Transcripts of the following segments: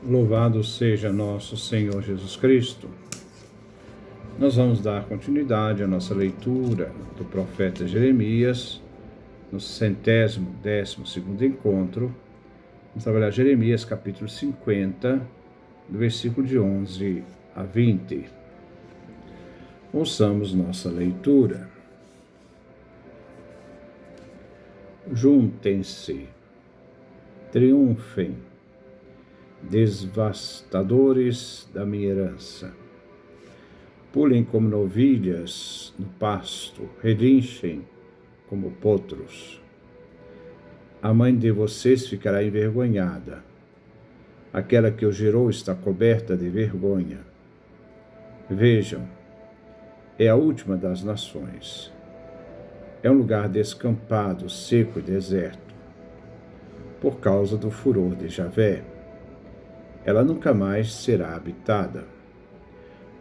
Louvado seja nosso Senhor Jesus Cristo. Nós vamos dar continuidade à nossa leitura do profeta Jeremias, no 112º encontro. Vamos trabalhar Jeremias capítulo 50, do versículo de 11 a 20. Ouçamos nossa leitura. Juntem-se, triunfem, devastadores da minha herança. Pulem como novilhas no pasto, relinchem como potros. A mãe de vocês ficará envergonhada. Aquela que o gerou está coberta de vergonha. Vejam, é a última das nações. É um lugar descampado, seco e deserto, por causa do furor de Javé. Ela nunca mais será habitada.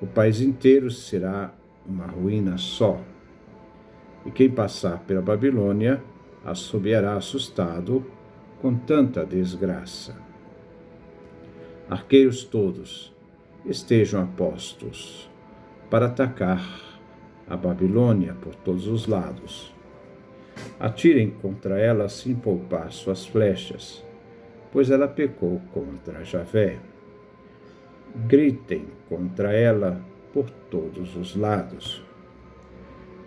O país inteiro será uma ruína só. E quem passar pela Babilônia assobiará assustado com tanta desgraça. Arqueiros todos, estejam a postos para atacar a Babilônia por todos os lados. Atirem contra ela sem poupar suas flechas, pois ela pecou contra Javé. Gritem contra ela por todos os lados.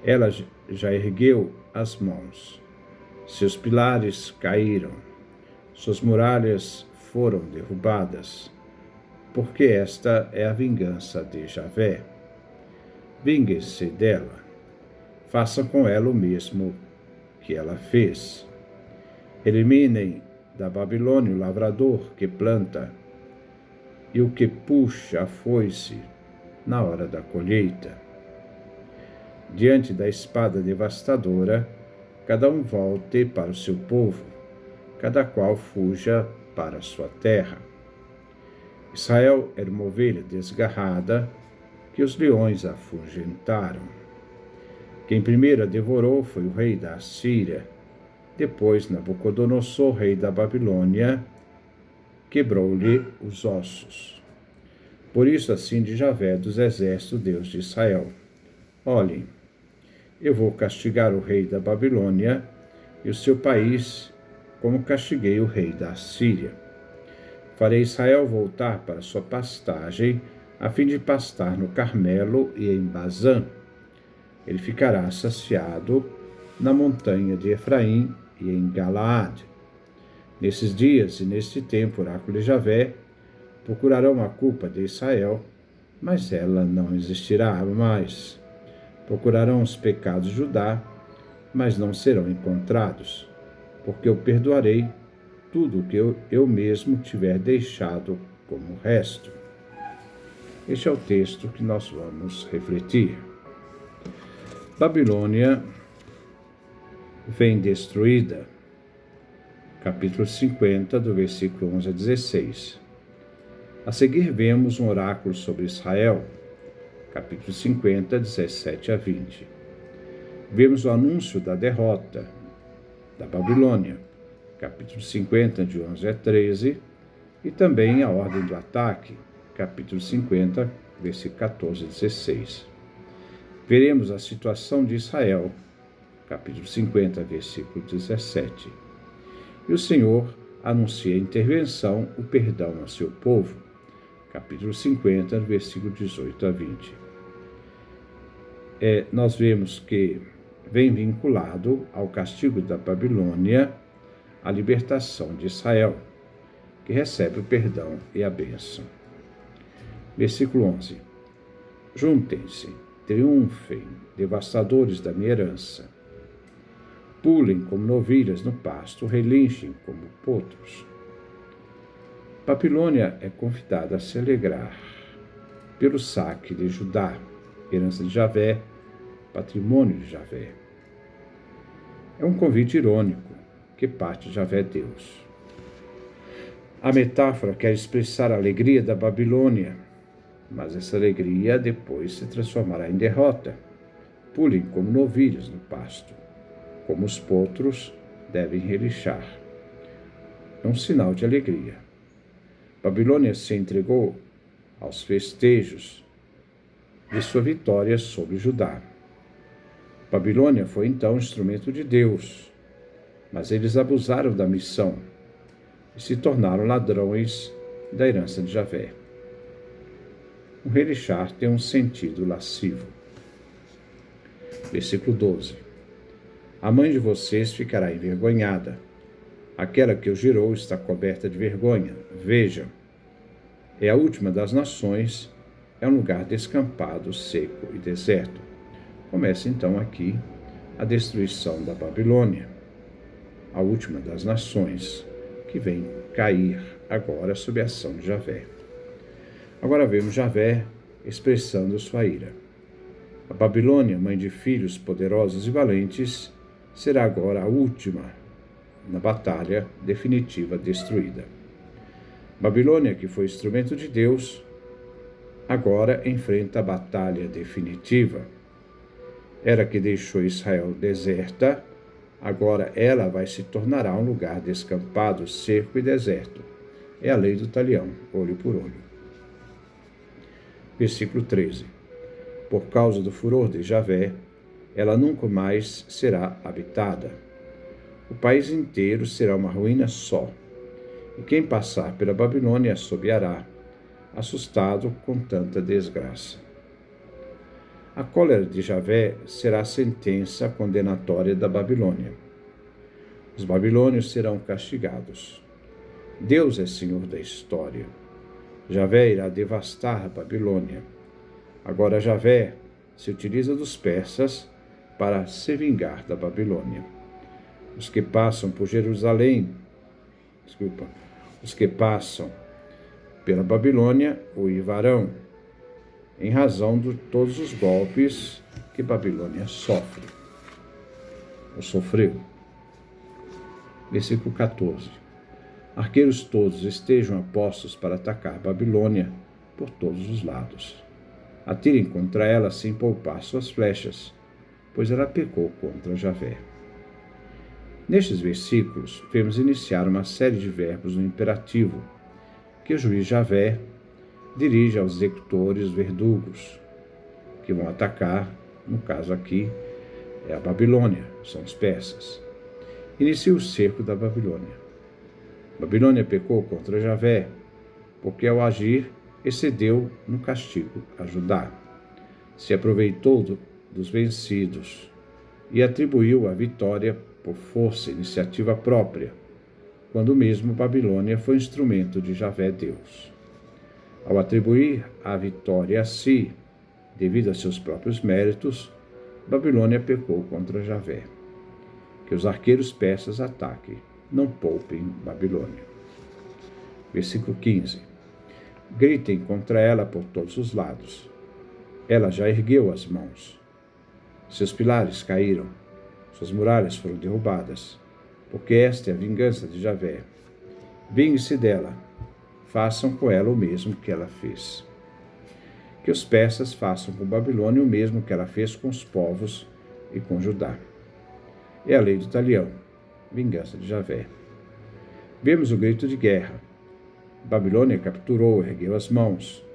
Ela já ergueu as mãos. Seus pilares caíram. Suas muralhas foram derrubadas. Porque esta é a vingança de Javé. Vinguem-se dela. Façam com ela o mesmo que ela fez. Eliminem da Babilônia o lavrador que planta e o que puxa a foice na hora da colheita. Diante da espada devastadora, cada um volte para o seu povo, cada qual fuja para a sua terra. Israel era uma ovelha desgarrada que os leões afugentaram. Quem primeiro a devorou foi o rei da Assíria. Depois, Nabucodonosor, rei da Babilônia, quebrou-lhe os ossos. Por isso, assim diz Javé dos exércitos, Deus de Israel: olhem, eu vou castigar o rei da Babilônia e o seu país, como castiguei o rei da Assíria. Farei Israel voltar para sua pastagem, a fim de pastar no Carmelo e em Bazã. Ele ficará saciado na montanha de Efraim e em Galaade. Nesses dias e neste tempo, oráculo de Javé, procurarão a culpa de Israel, mas ela não existirá mais. Procurarão os pecados de Judá, mas não serão encontrados, porque eu perdoarei tudo o que eu mesmo tiver deixado como resto. Este é o texto que nós vamos refletir. Babilônia vem destruída. Capítulo 50, do versículo 11 a 16. A seguir vemos um oráculo sobre Israel. Capítulo 50, 17 a 20. Vemos o anúncio da derrota da Babilônia. Capítulo 50, de 11 a 13. E também a ordem do ataque. Capítulo 50, versículo 14 a 16. Veremos a situação de Israel. Capítulo 50, versículo 17. E o Senhor anuncia a intervenção, o perdão ao seu povo. Capítulo 50, versículo 18 a 20. Nós vemos que vem vinculado ao castigo da Babilônia a libertação de Israel, que recebe o perdão e a bênção. Versículo 11. Juntem-se, triunfem, devastadores da minha herança. Pulem como novilhas no pasto, relinchem como potros. Babilônia é convidada a se alegrar pelo saque de Judá, herança de Javé, patrimônio de Javé. É um convite irônico que parte de Javé Deus. A metáfora quer expressar a alegria da Babilônia, mas essa alegria depois se transformará em derrota. Pulem como novilhas no pasto, como os potros devem relinchar. É um sinal de alegria. Babilônia se entregou aos festejos de sua vitória sobre Judá. Babilônia foi então instrumento de Deus, mas eles abusaram da missão e se tornaram ladrões da herança de Javé. O relixar tem um sentido lascivo. Versículo 12. A mãe de vocês ficará envergonhada. Aquela que o gerou está coberta de vergonha. Veja, é a última das nações, é um lugar descampado, seco e deserto. Começa então aqui a destruição da Babilônia, a última das nações, que vem cair agora sob a ação de Javé. Agora vemos Javé expressando sua ira. A Babilônia, mãe de filhos poderosos e valentes, será agora a última na batalha definitiva destruída. Babilônia, que foi instrumento de Deus, agora enfrenta a batalha definitiva. Era que deixou Israel deserta, agora ela vai se tornará um lugar descampado, seco e deserto. É a lei do talião, olho por olho. Versículo 13. Por causa do furor de Javé, ela nunca mais será habitada. O país inteiro será uma ruína só, e quem passar pela Babilônia assobiará, assustado com tanta desgraça. A cólera de Javé será a sentença condenatória da Babilônia. Os babilônios serão castigados. Deus é Senhor da história. Javé irá devastar a Babilônia. Agora Javé se utiliza dos persas para se vingar da Babilônia. Os que passam por os que passam pela Babilônia o ivarão, em razão de todos os golpes que Babilônia sofreu. Versículo 14. Arqueiros todos estejam a postos para atacar Babilônia por todos os lados. Atirem contra ela sem poupar suas flechas, pois ela pecou contra Javé. Nestes versículos, vemos iniciar uma série de verbos no imperativo, que o juiz Javé dirige aos executores verdugos, que vão atacar, no caso aqui, é a Babilônia, são os persas. Inicia o cerco da Babilônia. Babilônia pecou contra Javé, porque ao agir excedeu no castigo a Judá. Se aproveitou dos vencidos e atribuiu a vitória por força e iniciativa própria, quando mesmo Babilônia foi instrumento de Javé Deus. Ao atribuir a vitória a si, devido a seus próprios méritos, Babilônia pecou contra Javé. Que os arqueiros persas ataquem, não poupem Babilônia. Versículo 15. Gritem contra ela por todos os lados. Ela já ergueu as mãos. Seus pilares caíram, suas muralhas foram derrubadas, porque esta é a vingança de Javé. Vingue-se dela, façam com ela o mesmo que ela fez. Que os persas façam com Babilônia o mesmo que ela fez com os povos e com Judá. É a lei do talião, vingança de Javé. Vemos o grito de guerra. Babilônia capturou, ergueu as mãos.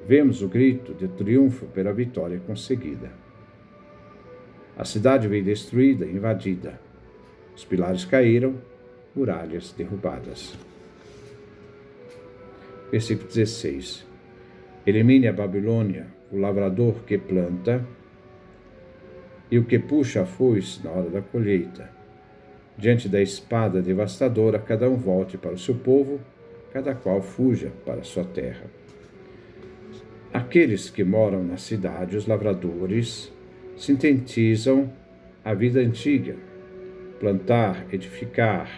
Vemos o grito de triunfo pela vitória conseguida. A cidade veio destruída e invadida. Os pilares caíram, muralhas derrubadas. Versículo 16. Elimine a Babilônia, o lavrador que planta e o que puxa a foice na hora da colheita. Diante da espada devastadora, cada um volte para o seu povo, cada qual fuja para a sua terra. Aqueles que moram na cidade, os lavradores, sintetizam a vida antiga. Plantar, edificar,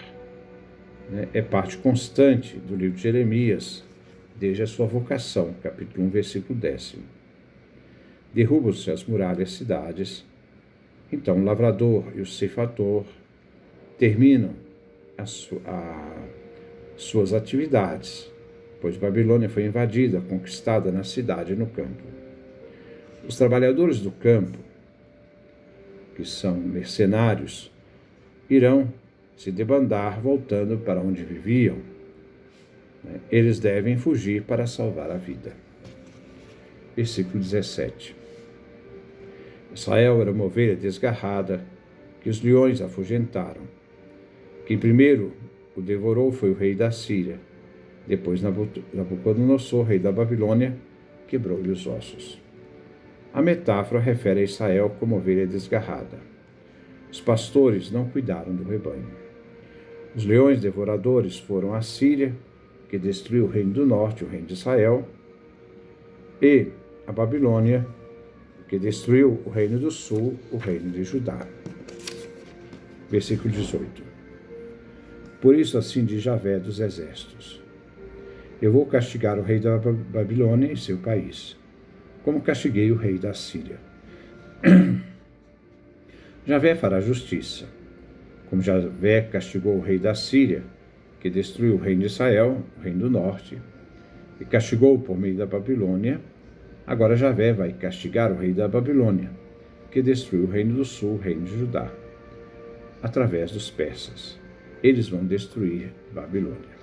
é parte constante do livro de Jeremias, desde a sua vocação, capítulo 1, versículo 10. Derrubam-se as muralhas das cidades, então o lavrador e o ceifador terminam suas atividades, pois Babilônia foi invadida, conquistada na cidade e no campo. Os trabalhadores do campo, que são mercenários, irão se debandar voltando para onde viviam. Eles devem fugir para salvar a vida. Versículo 17. Israel era uma ovelha desgarrada que os leões afugentaram. Quem primeiro o devorou foi o rei da Síria. Depois Nabucodonosor, rei da Babilônia, quebrou-lhe os ossos. A metáfora refere a Israel como ovelha desgarrada. Os pastores não cuidaram do rebanho. Os leões devoradores foram a Síria, que destruiu o reino do norte, o reino de Israel, e a Babilônia, que destruiu o reino do sul, o reino de Judá. Versículo 18. Por isso assim diz Javé dos exércitos: eu vou castigar o rei da Babilônia e seu país, como castiguei o rei da Síria. Javé fará justiça, como Javé castigou o rei da Síria, que destruiu o reino de Israel, o reino do norte, e castigou por meio da Babilônia. Agora Javé vai castigar o rei da Babilônia, que destruiu o reino do sul, o reino de Judá, através dos persas. Eles vão destruir Babilônia.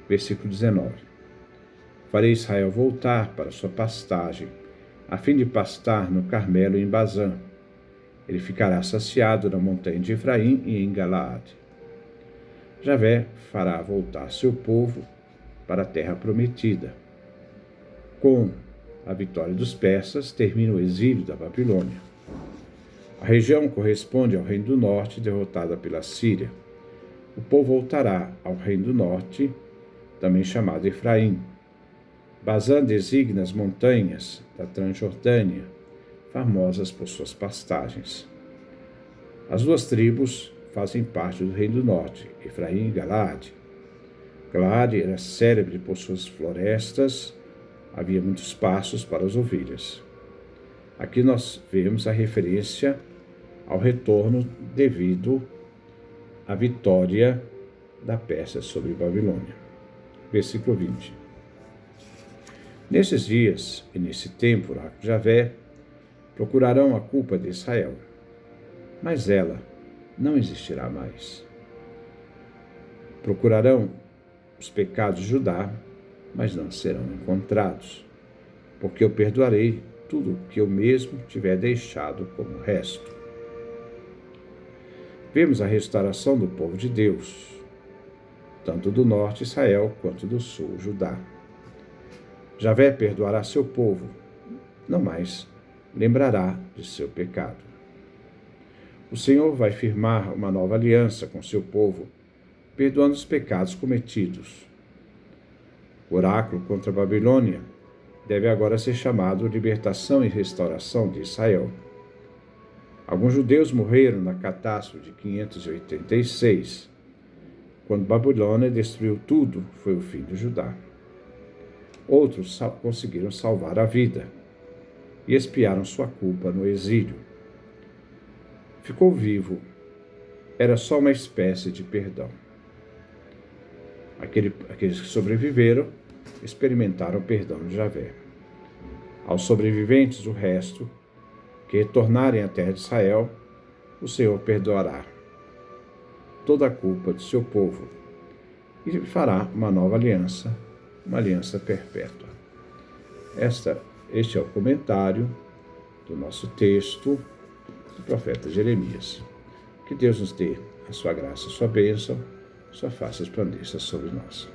Versículo 19. Farei Israel voltar para sua pastagem, a fim de pastar no Carmelo e em Bazã. Ele ficará saciado na montanha de Efraim e em Galaade. Javé fará voltar seu povo para a terra prometida. Com a vitória dos persas, termina o exílio da Babilônia. A região corresponde ao reino do norte, derrotada pela Síria. O povo voltará ao reino do norte, também chamado Efraim. Bazã designa as montanhas da Transjordânia, famosas por suas pastagens. As duas tribos fazem parte do reino do norte, Efraim e Galaade. Galaade era célebre por suas florestas, havia muitos pastos para as ovelhas. Aqui nós vemos a referência ao retorno devido à vitória da Pérsia sobre Babilônia. Versículo 20. Nesses dias e nesse tempo, Javé procurarão a culpa de Israel, mas ela não existirá mais. Procurarão os pecados de Judá, mas não serão encontrados, porque eu perdoarei tudo que eu mesmo tiver deixado como resto. Vemos a restauração do povo de Deus, tanto do norte Israel quanto do sul Judá. Javé perdoará seu povo, não mais lembrará de seu pecado. O Senhor vai firmar uma nova aliança com seu povo, perdoando os pecados cometidos. O oráculo contra a Babilônia deve agora ser chamado Libertação e Restauração de Israel. Alguns judeus morreram na catástrofe de 586. Quando Babilônia destruiu tudo, foi o fim de Judá. Outros conseguiram salvar a vida e expiaram sua culpa no exílio. Ficou vivo, era só uma espécie de perdão. Aqueles que sobreviveram experimentaram o perdão de Javé. Aos sobreviventes, o resto, que retornarem à terra de Israel, o Senhor perdoará toda a culpa de seu povo e fará uma nova aliança, uma aliança perpétua. Este é o comentário do nosso texto do profeta Jeremias. Que Deus nos dê a sua graça, a sua bênção, sua face resplandeça sobre nós.